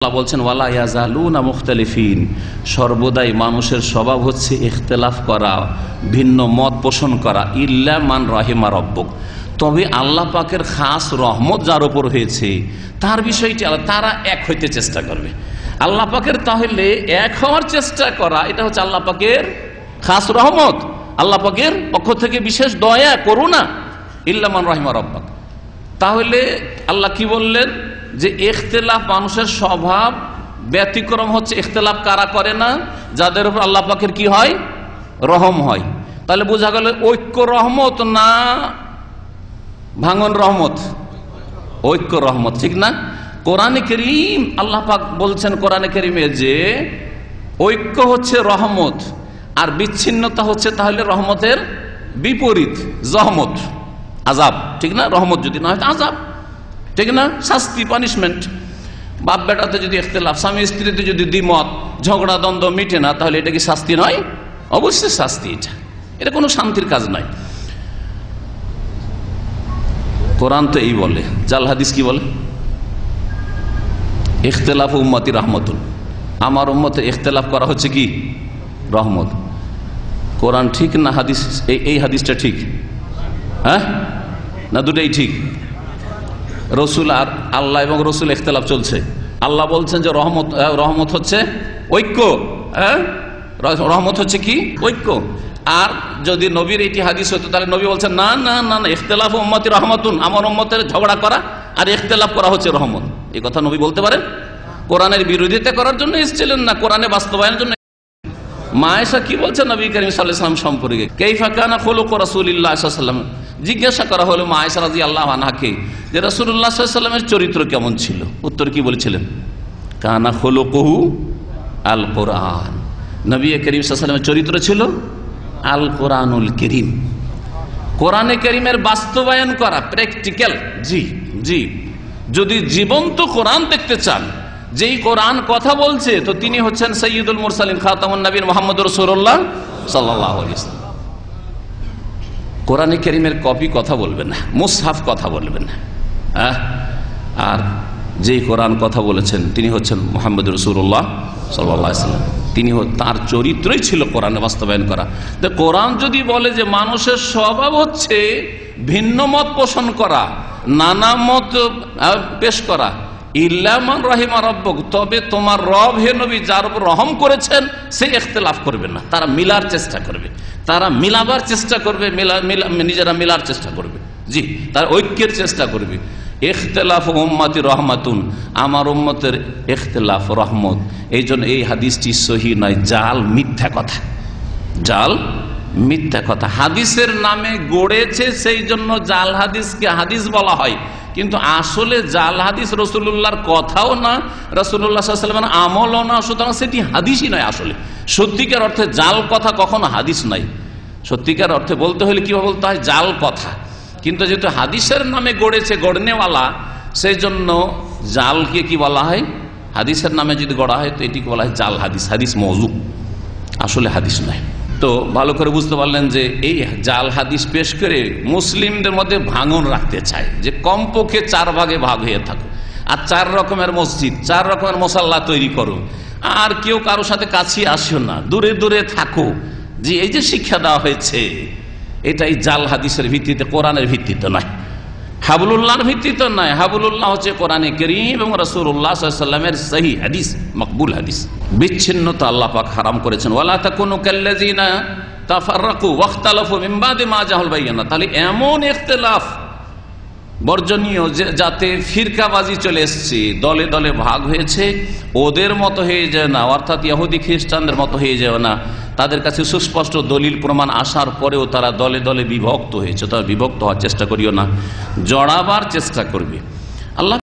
আল্লাহ বলছেন ওয়ালা ইয়াজালুনা মুখতালিফিন, সর্বদাই মানুষের স্বভাব হচ্ছে ইখতিলাফ করা, ভিন্ন মত পোষণ করা। ইল্লা মান রাহিমা রব্বুক, তবে আল্লাহ পাকের খাস রহমত যার উপর হয়েছে তার বিষয়টি আলাদা, তারা এক হইতে চেষ্টা করবে। আল্লাহ পাকের তাহলে এক হওয়ার চেষ্টা করা, এটা হচ্ছে আল্লাহ পাকের খাস রহমত, আল্লাহ পাকের পক্ষ থেকে বিশেষ দয়া করুণা। ইল্লা মান রাহিমা রব্বুক, তাহলে আল্লাহ কি বললেন যে ইখতিলাফ মানুষের স্বভাব, ব্যতিক্রম হচ্ছে ইখতিলাফ কারা করে না, যাদের উপর আল্লাহ পাকের কি হয়, রহম হয়। তাহলে বোঝা গেল ঐক্য রহমত না ভাঙন রহমত, ঐক্য রহমত, ঠিক না? কোরআনে কারীম আল্লাহ পাক বলছেন কোরআনে কারীমে যে ঐক্য হচ্ছে রহমত আর বিচ্ছিন্নতা হচ্ছে তাহলে রহমতের বিপরীত, জহমত, আযাব, ঠিক না? রহমত যদি না হয় আযাব, ঠিক না? শাস্তি, পানিশমেন্ট। বাপ বেটাতে যদি ইখতিলাফ, স্বামী স্ত্রীতে যদি দ্বিমত, ঝগড়া দ্বন্দ্ব মিটে না, তাহলে এটা কি শাস্তি নয়? অবশ্যই শাস্তি। এটা কোনো শান্তির কাজ নয়। কোরআন তো এই বলে, জাল হাদিস কি বলে? ইখতিলাফ উম্মতি রাহমাতুন, আমার উম্মতে ইখতিলাফ করা হচ্ছে কি রহমত। কোরআন ঠিক না হাদিস? এই হাদিসটা ঠিক, হ্যাঁ না দুটাই ঠিক? রসুল আর আল্লাহ এবং রসুল ইখতিলাফ চলছে। আল্লাহ বলছেন যে রহমত হচ্ছে ঐক্য, রহমত হচ্ছে কি ঐক্য। আর যদি নবীর এটি হাদিস হতো তাহলে নবী বলছেন না না না না, ইখতিলাফ উম্মতি রাহমাতুন, আমার উম্মতের ঝগড়া করা আর ইখতিলাফ করা হচ্ছে রহমত। এই কথা নবী বলতে পারেন? কোরআনের বিরোধিতা করার জন্য এসেছিলেন না কোরআনে বাস্তবায়নের জন্য? মা আয়েশা কি বলছেন নবী করিম সাল্লাল্লাহু আলাইহি ওয়াসাল্লাম সম্পর্কে? কাইফা কানা খুলুকু রাসূলিল্লাহ সাল্লাল্লাহু আলাইহি ওয়াসাল্লাম, জিজ্ঞাসা করা হলো মা আয়েশা রাদিয়াল্লাহু আনহাকে যে রাসূলুল্লাহ সাল্লাল্লাহু আলাইহি ওয়াসাল্লামের চরিত্র কেমন ছিল? উত্তর কি বলেছিলেন? কানা খুলুকুহু আল কোরআন, নবী করিম সাল্লাল্লাহু আলাইহি ওয়াসাল্লামের চরিত্র ছিল আল কোরআনুল কারীম, কোরআনে কারীমের বাস্তবায়ন করা, প্র্যাকটিক্যাল। জি জি, যদি জীবন্ত কোরআন দেখতে চান, যেই কোরআন কথা বলছে, তো তিনি হচ্ছেন সাইয়্যিদুল মুরসালিন, খাতামুন নবীন মুহাম্মদুর রাসূলুল্লাহ সাল্লাল্লাহু আলাইহি ওয়াসাল্লাম। কোরআনে কারীমের কপি কথা বলবেন না, মুসহাফ কথা বলবেন না। আর যেই কোরআন কথা বলেছেন তিনি হচ্ছেন মুহাম্মদুর রাসূলুল্লাহ সাল্লাল্লাহু আলাইহি ওয়াসাল্লাম, তিনি তার চরিত্রই ছিল কোরআনে বাস্তবায়ন করা। তো কোরআন যদি বলে যে মানুষের স্বভাব হচ্ছে ভিন্ন মত পোষণ করা, নানা মত পেশ করা, ইল্লা মান রাহিমা রব্বুক, তবে তোমার রব হে নবী যার উপর রহম করেছেন সে ইখতিলাফ করবে না, তারা মিলার চেষ্টা করবে, তারা মিলাবার চেষ্টা করবে, নিজেরা মিলার চেষ্টা করবে। জি, তার ঐক্যের চেষ্টা করবে। ইখতিলাফ উম্মতি রহমাতুন, আমার উম্মতের ইখতিলাফ রহমত। এই জন্য এই হাদিসটি সহিহ নয়, জাল, মিথ্যা কথা, জাল মিথ্যা কথা। হাদিসের নামে গড়েছে, সেই জন্য জাল হাদিসকে হাদিস বলা হয়, কিন্তু আসলে জাল হাদিস রাসূলুল্লাহর কথাও না, রাসূলুল্লাহ সাল্লাল্লাহু আলাইহি ওয়াসাল্লামের আমলও না, সুতরাং সেটি হাদিসই নয়। আসলে সত্যিকার অর্থে জাল কথা কখনো হাদিস নয়। সত্যিকার অর্থে বলতে হলে কিভাবে বলতে হয়? জাল কথা। কিন্তু যেহেতু হাদিসের নামে গড়েছে গড়নেওয়ালা, সেই জন্য জালকে কি বলা হয়? হাদিসের নামে যদি গড়া হয় তো এটিকে বলা হয় জাল হাদিস, হাদিস মওযু, আসলে হাদিস নয়। তো ভালো করে বুঝতে পারলেন যে এই জাল হাদিস পেশ করে মুসলিমদের মধ্যে ভাঙন রাখতে চায়, যে কমপক্ষে 4 ভাগে ভাগ হয়ে থাকো, আর 4 রকমের মসজিদ, 4 রকমের মুসাল্লা তৈরি করো, আর কেউ কারোর সাথে কাছে আসিও না, দূরে দূরে থাকো। যে এই যে শিক্ষা দেওয়া হয়েছে, এটাই জাল হাদিসের ভিত্তিতে, কোরআনের ভিত্তিতে নয়, হাবলুল্লাহর ভিত্তিতে নয়। হাবলুল্লাহ হচ্ছে কোরআনে কারীম এবং রাসূলুল্লাহ সাল্লাল্লাহু আলাইহি ওয়াসাল্লামের সহিহ হাদিস, মকবুল হাদিস। বিচ্ছিন্নতা আল্লাহ পাক হারাম করেছেন, ওয়ালা তাকুনু কাল্লাযিনা তাফাররাকু ওয়াখতালাফু মিন বাদি মা জাহাল বাইয়ানা। তাহলে এমন ইখতিলাফ বর্জনীয় যাতে ফিরকাবাজি চলে এসছে, দলে দলে ভাগ হয়েছে, ওদের মতো হয়ে যায় না, অর্থাৎ ইহুদি খ্রিস্টানদের মতো হয়ে যায় না। তাদের কাছে সুস্পষ্ট দলিল প্রমাণ আসার পরেও তারা দলে দলে বিভক্ত হয়েছে। তারা বিভক্ত হওয়ার চেষ্টা করিও না, জড়াবার চেষ্টা করবে। আল্লাহ